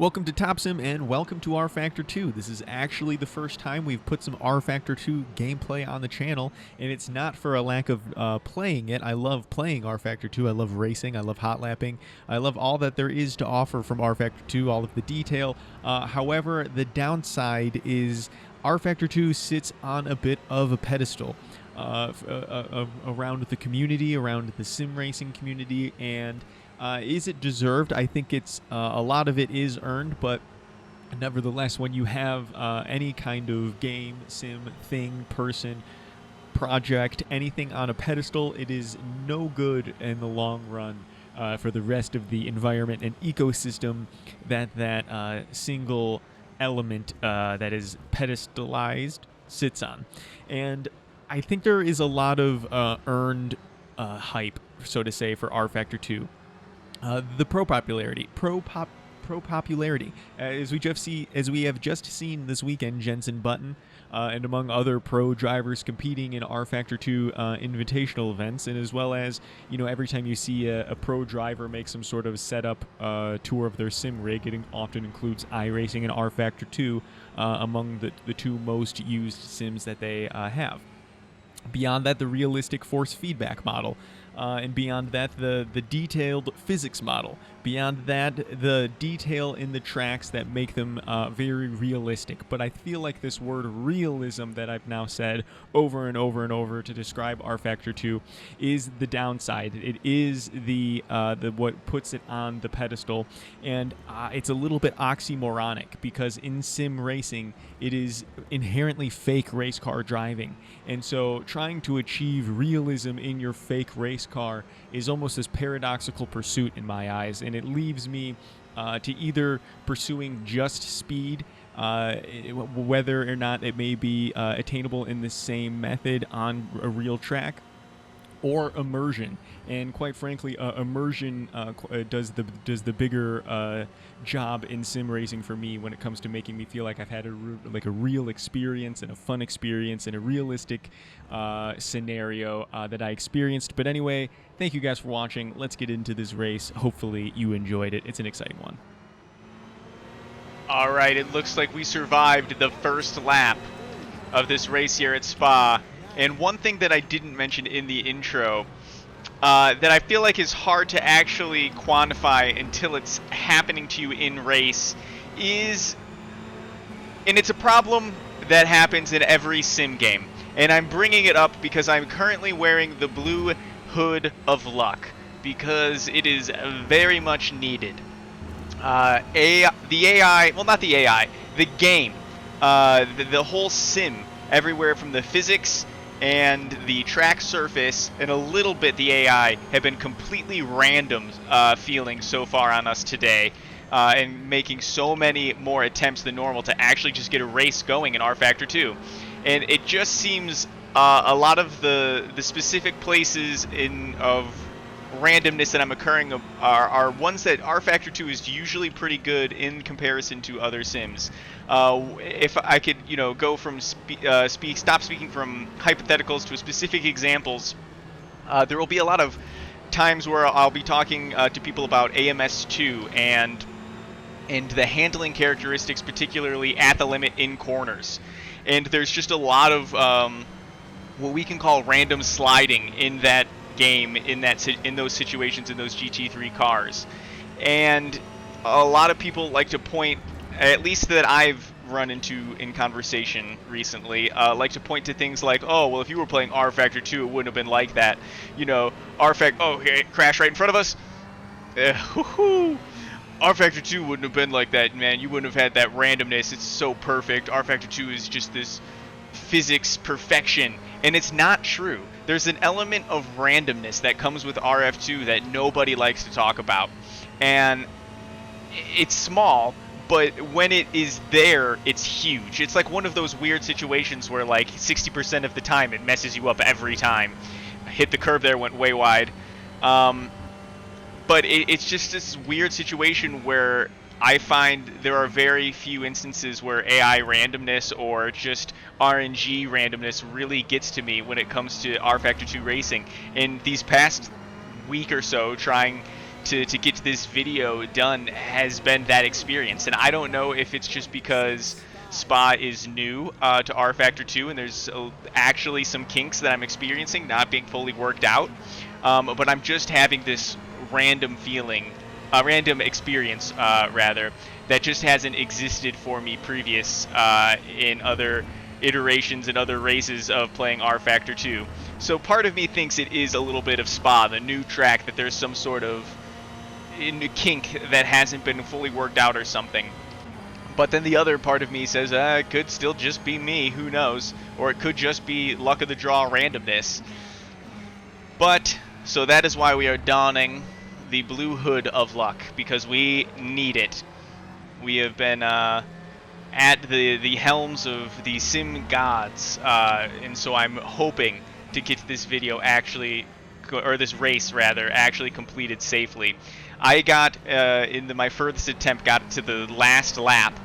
Welcome to Top Sim and welcome to rFactor 2. This is actually the first time we've put some rFactor 2 gameplay on the channel, and it's not for a lack of playing it. I love playing rFactor 2. I love racing. I love hot lapping. I love all that there is to offer from rFactor 2, all of the detail. However, the downside is rFactor 2 sits on a bit of a pedestal around the community, around the sim racing community, and is it deserved? I think it's a lot of it is earned, but nevertheless, when you have any kind of game, sim, thing, person, project, anything on a pedestal, it is no good in the long run for the rest of the environment and ecosystem that single element that is pedestalized sits on. And I think there is a lot of earned hype, so to say, for rFactor 2. The pro popularity, as we have just seen this weekend, Jensen Button, and among other pro drivers competing in rFactor 2 invitational events, and as well as, every time you see a pro driver make some sort of setup tour of their sim rig, it often includes iRacing and rFactor 2 among the two most used sims that they have. Beyond that, the realistic force feedback model. And beyond that, the detailed physics model. Beyond that, the detail in the tracks that make them very realistic. But I feel like this word realism that I've now said over and over and over to describe rFactor 2 is the downside. It is the what puts it on the pedestal, and it's a little bit oxymoronic because in sim racing, it is inherently fake race car driving. And so trying to achieve realism in your fake race car is almost this paradoxical pursuit in my eyes, and it leaves me to either pursuing just speed, whether or not it may be attainable in the same method on a real track, or immersion. And quite frankly, immersion does the bigger job in sim racing for me when it comes to making me feel like I've had a real experience and a fun experience and a realistic scenario that I experienced. But anyway, thank you guys for watching. Let's get into this race. Hopefully you enjoyed it. It's an exciting one. All right, it looks like we survived the first lap of this race here at Spa. And one thing that I didn't mention in the intro that I feel like is hard to actually quantify until it's happening to you in race is, and it's a problem that happens in every sim game, and I'm bringing it up because I'm currently wearing the blue hood of luck because it is very much needed. The game, the whole sim, everywhere from the physics and the track surface and a little bit the AI have been completely random feeling so far on us today, and making so many more attempts than normal to actually just get a race going in rFactor 2. And it just seems a lot of the specific places of randomness that I'm occurring are ones that rFactor 2 is usually pretty good in comparison to other sims. If I could, go from stop speaking from hypotheticals to specific examples, there will be a lot of times where I'll be talking to people about AMS2 and the handling characteristics, particularly at the limit in corners. And there's just a lot of what we can call random sliding in that game, in those situations, in those GT3 cars. And a lot of people like to point, at least that I've run into in conversation recently, like to point to things like, oh, well, if you were playing rFactor 2, it wouldn't have been like that. It crashed right in front of us. rFactor 2 wouldn't have been like that, man. You wouldn't have had that randomness. It's so perfect. rFactor 2 is just this physics perfection. And it's not true. There's an element of randomness that comes with rF2 that nobody likes to talk about. And it's small, but when it is there, it's huge. It's like one of those weird situations where like 60% of the time it messes you up every time. I hit the curb there, went way wide. But it's just this weird situation where I find there are very few instances where AI randomness or just RNG randomness really gets to me when it comes to rFactor 2 racing. In these past week or so, trying to get this video done has been that experience. And I don't know if it's just because Spa is new to rFactor 2 and there's actually some kinks that I'm experiencing not being fully worked out, but I'm just having this random feeling, random experience rather, that just hasn't existed for me previous in other iterations and other races of playing rFactor 2. So part of me thinks it is a little bit of Spa, the new track, that there's some sort of kink that hasn't been fully worked out or something. But then the other part of me says, it could still just be me, who knows? Or it could just be luck of the draw randomness. But, so that is why we are donning the blue hood of luck, because we need it. We have been at the helms of the sim gods, and so I'm hoping to get this video actually, or this race rather, actually completed safely. I got, my furthest attempt, got to the last lap.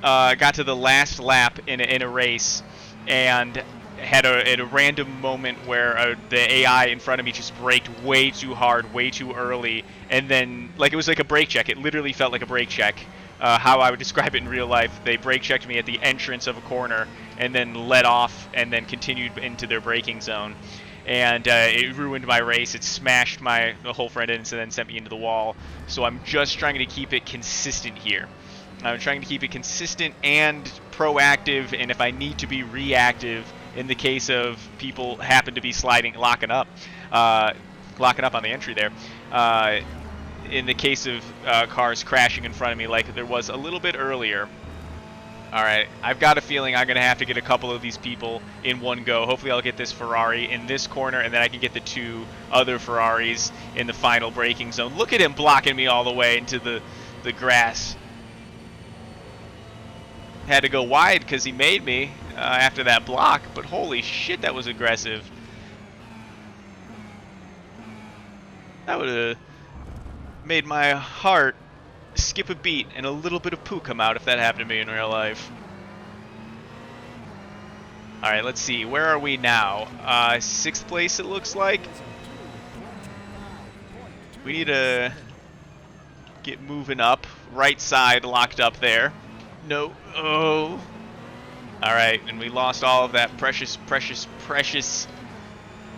Got to the last lap in a race, and had a random moment where the AI in front of me just braked way too hard, way too early, and then, like, it was like a brake check. It literally felt like a brake check. How I would describe it in real life, they brake checked me at the entrance of a corner, and then let off, and then continued into their braking zone. And it ruined my race. It smashed the whole front end and then sent me into the wall. So I'm just trying to keep it consistent here. I'm trying to keep it consistent and proactive, and if I need to be reactive in the case of people happen to be locking up on the entry there, in the case of cars crashing in front of me like there was a little bit earlier. Alright, I've got a feeling I'm going to have to get a couple of these people in one go. Hopefully I'll get this Ferrari in this corner, and then I can get the two other Ferraris in the final braking zone. Look at him blocking me all the way into the grass. Had to go wide because he made me after that block, but holy shit, that was aggressive. That would have made my heart skip a beat and a little bit of poo come out if that happened to me in real life. Alright, let's see. Where are we now? 6th place, it looks like. We need to get moving up. Right side locked up there. No. Oh. Alright, and we lost all of that precious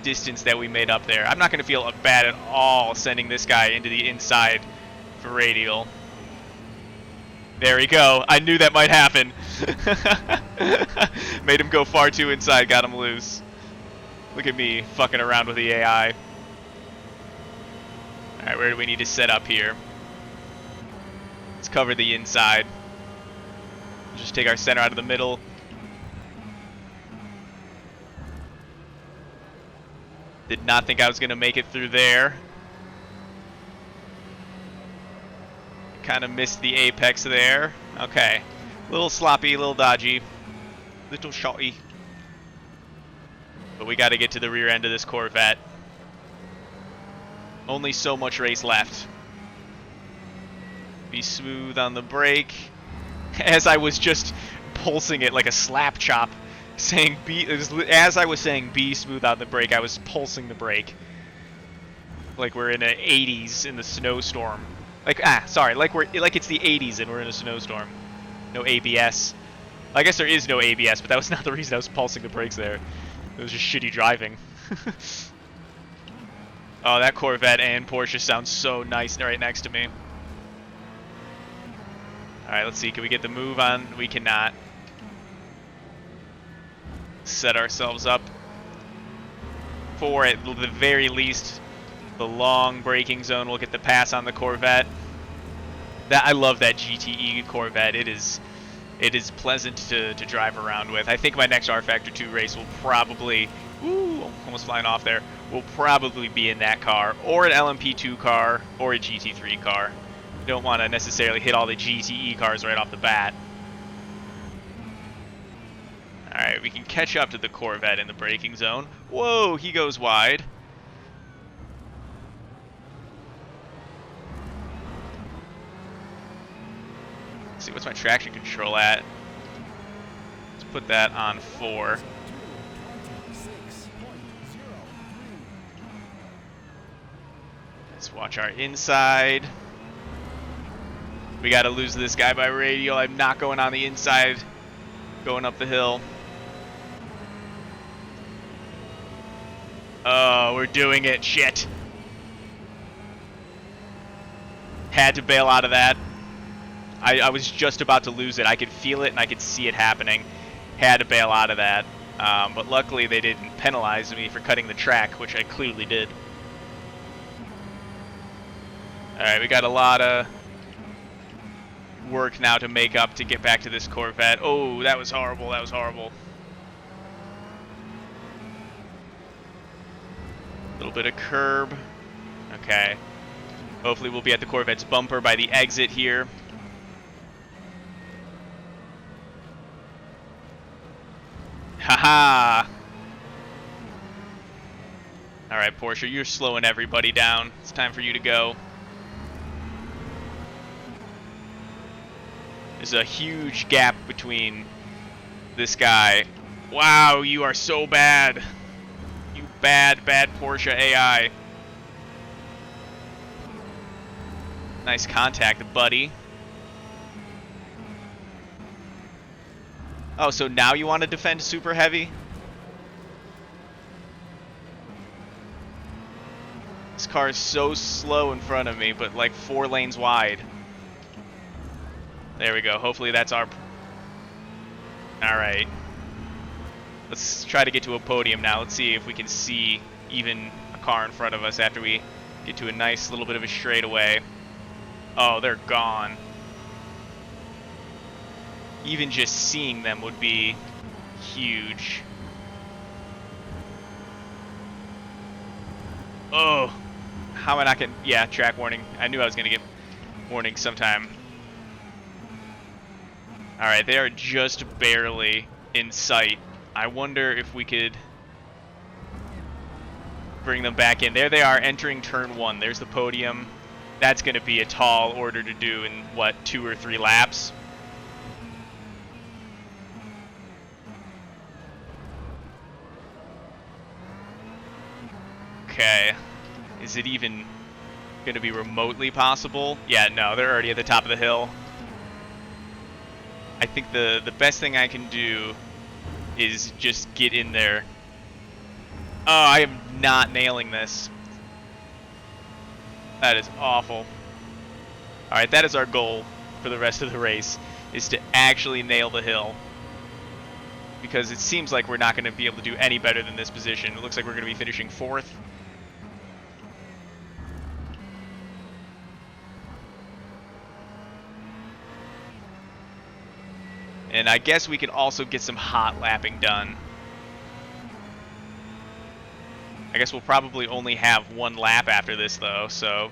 distance that we made up there. I'm not going to feel bad at all sending this guy into the inside for radial. There we go. I knew that might happen. Made him go far too inside, got him loose. Look at me fucking around with the AI. Alright, where do we need to set up here? Let's cover the inside. Just take our center out of the middle. Did not think I was going to make it through there. Kind of missed the apex there. Okay. A little sloppy, a little dodgy. Little shotty. But we got to get to the rear end of this Corvette. Only so much race left. Be smooth on the brake. As I was just pulsing it like a slap chop. Saying as I was saying be smooth on the brake, I was pulsing the brake. Like we're in the 80s in the snowstorm. Like, sorry, like it's the 80s and we're in a snowstorm. No ABS. I guess there is no ABS, but that was not the reason I was pulsing the brakes there. It was just shitty driving. Oh, that Corvette and Porsche sounds so nice right next to me. Alright, let's see. Can we get the move on? We cannot. Set ourselves up for, at the very least, the long braking zone. We'll get the pass on the Corvette. I love that GTE Corvette. It is pleasant to drive around with. I think my next rFactor 2 race will probably, almost flying off there, will probably be in that car, or an LMP2 car, or a GT3 car. Don't want to necessarily hit all the GTE cars right off the bat. Alright, we can catch up to the Corvette in the braking zone. Whoa, he goes wide. Let's see, what's my traction control at? Let's put that on 4. Let's watch our inside. We got to lose this guy by radial. I'm not going on the inside, going up the hill. Oh, we're doing it. Shit. Had to bail out of that. I was just about to lose it. I could feel it and I could see it happening. Had to bail out of that. But luckily they didn't penalize me for cutting the track, which I clearly did. Alright, we got a lot of work now to make up to get back to this Corvette. Oh, that was horrible. That was horrible. A little bit of curb. Okay. Hopefully we'll be at the Corvette's bumper by the exit here. Haha! Alright, Porsche, you're slowing everybody down. It's time for you to go. There's a huge gap between this guy. Wow, you are so bad. You bad, bad Porsche AI. Nice contact, buddy. Oh, so now you want to defend super heavy? This car is so slow in front of me, but like 4 lanes wide. There we go. Hopefully that's our... Alright. Let's try to get to a podium now. Let's see if we can see even a car in front of us after we get to a nice little bit of a straightaway. Oh, they're gone. Even just seeing them would be huge. Oh, how am I not getting... Yeah, track warning. I knew I was going to get warning sometime. Alright, they are just barely in sight. I wonder if we could bring them back in. There they are, entering turn 1. There's the podium. That's going to be a tall order to do in, what, 2 or 3 laps? Okay. Is it even going to be remotely possible? Yeah, no, they're already at the top of the hill. I think the best thing I can do is just get in there. Oh, I am not nailing this. That is awful. Alright, that is our goal for the rest of the race, is to actually nail the hill. Because it seems like we're not going to be able to do any better than this position. It looks like we're going to be finishing 4th. And I guess we can also get some hot lapping done. I guess we'll probably only have 1 lap after this though, so...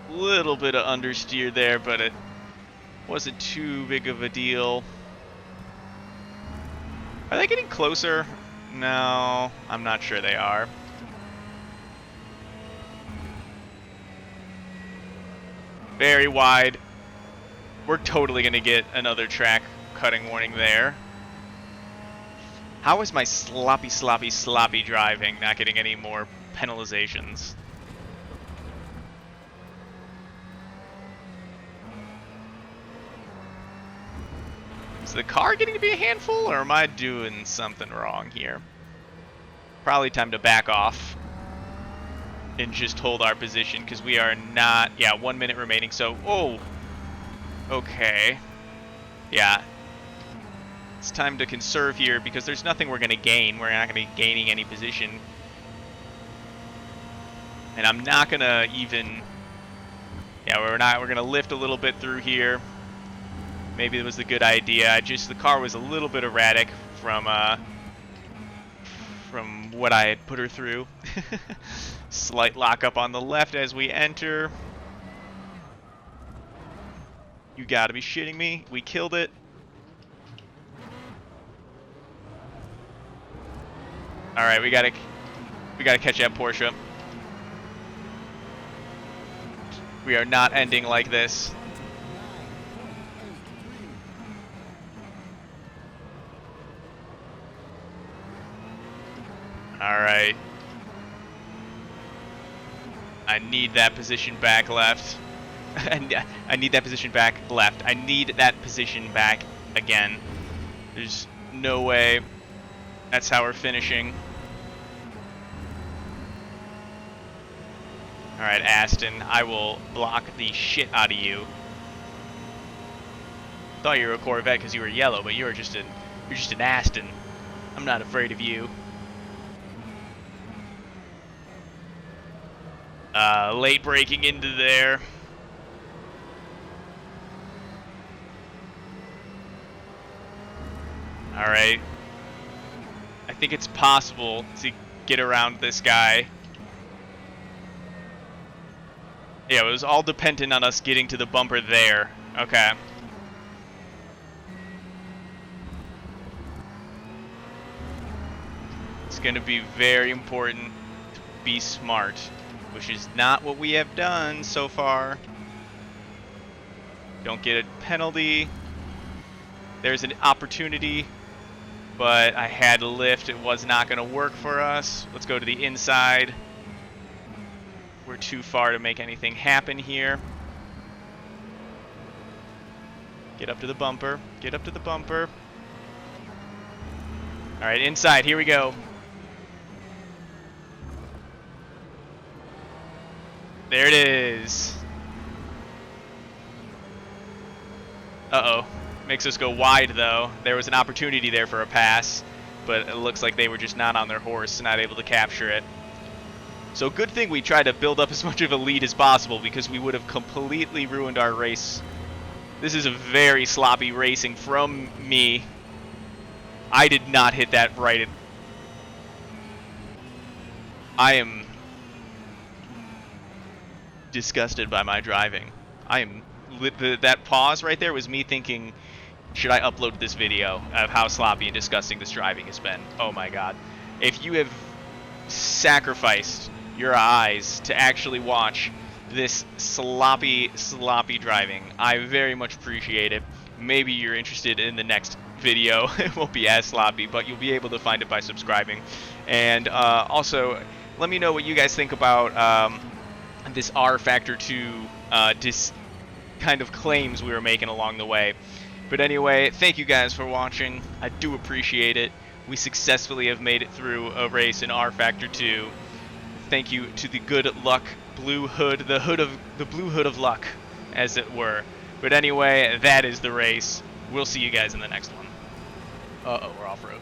a little bit of understeer there, but it wasn't too big of a deal. Are they getting closer? No, I'm not sure they are. Very wide. We're totally going to get another track cutting warning there. How is my sloppy driving not getting any more penalizations? Is the car getting to be a handful, or am I doing something wrong here? Probably time to back off and just hold our position, because we are not... Yeah, 1 minute remaining, so... Oh! Okay. Yeah. It's time to conserve here, because there's nothing we're going to gain. We're not going to be gaining any position. And I'm not going to even... Yeah, we're going to lift a little bit through here. Maybe it was a good idea. Just the car was a little bit erratic from what I had put her through. Slight lockup on the left as we enter. You gotta be shitting me. We killed it. Alright, we gotta catch that Porsche. We are not ending like this. Alright. I need that position back left. I need that position back left. I need that position back again. There's no way that's how we're finishing. Alright, Aston, I will block the shit out of you. Thought you were a Corvette because you were yellow, but you're just an Aston. I'm not afraid of you. Late braking into there. Alright. I think it's possible to get around this guy. Yeah, it was all dependent on us getting to the bumper there. Okay. It's going to be very important to be smart, which is not what we have done so far. Don't get a penalty. There's an opportunity, but I had to lift. It was not going to work for us. Let's go to the inside. We're too far to make anything happen here. Get up to the bumper. Get up to the bumper. All right, inside. Here we go. There it is. Uh-oh. Makes us go wide, though. There was an opportunity there for a pass, but it looks like they were just not on their horse, not able to capture it. So good thing we tried to build up as much of a lead as possible, because we would have completely ruined our race. This is a very sloppy racing from me. I did not hit that right. I am disgusted by my driving. I am... That pause right there was me thinking, should I upload this video of how sloppy and disgusting this driving has been? Oh my god. If you have sacrificed your eyes to actually watch this sloppy driving, I very much appreciate it. Maybe you're interested in the next video. It won't be as sloppy, but you'll be able to find it by subscribing. And also, let me know what you guys think about this rFactor 2 kind of claims we were making along the way. But anyway, thank you guys for watching. I do appreciate it. We successfully have made it through a race in rFactor 2. Thank you to the good luck blue hood, the blue hood of luck, as it were. But anyway, that is the race. We'll see you guys in the next one. Uh-oh, we're off-road.